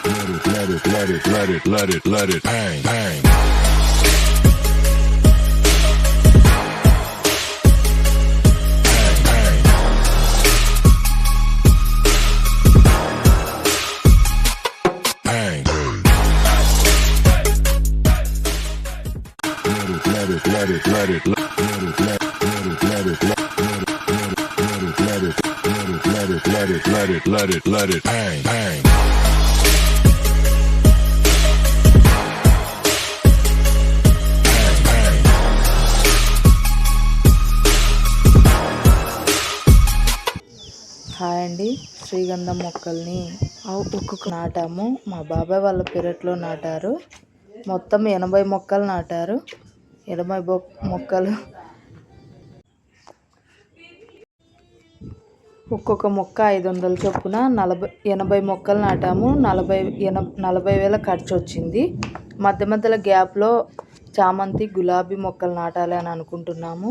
let it bang, bang. Let it bang, bang. Hi అండి, శ్రీగంధం మొక్కల్ని ఒక్కొక్క నాటాము. మా బాబాయ్ వాళ్ళ పెరట్లో నాటారు. మొత్తం 80 మొక్కలు నాటారు. 80 మొక్కలు, ఒక్కొక్క మొక్క 500 చొప్పున 80 మొక్కలు నాటాము. 40,000 ఖర్చు వచ్చింది. మధ్య మధ్యలో గ్యాప్లో చామంతి, గులాబీ మొక్కలు నాటాలి అని అనుకుంటున్నాము.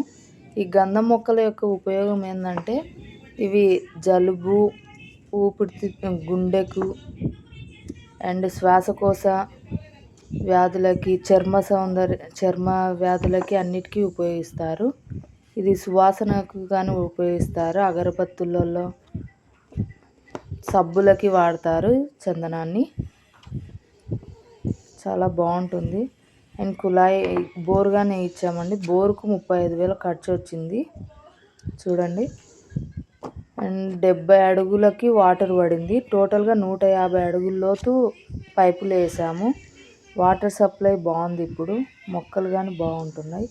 ఈ గంధం మొక్కల యొక్క ఉపయోగం ఏంటంటే ఇవి జలుబు, గుండెకు అండ్ శ్వాసకోశ వ్యాధులకి, చర్మ వ్యాధులకి అన్నిటికీ ఉపయోగిస్తారు. ఇది సువాసనకు కానీ ఉపయోగిస్తారు. అగరబత్తులలో, సబ్బులకి వాడతారు చందనాన్ని. చాలా బాగుంటుంది. అండ్ కుళాయి బోరుగానే ఇచ్చామండి. బోరుకు 35,000 ఖర్చు వచ్చింది. చూడండి. అండ్ 70 అడుగులకి వాటర్ పడింది. టోటల్గా 150 అడుగుల లోతు పైపులు వేసాము. వాటర్ సప్లై బాగుంది. ఇప్పుడు మొక్కలు కానీ బాగుంటున్నాయి.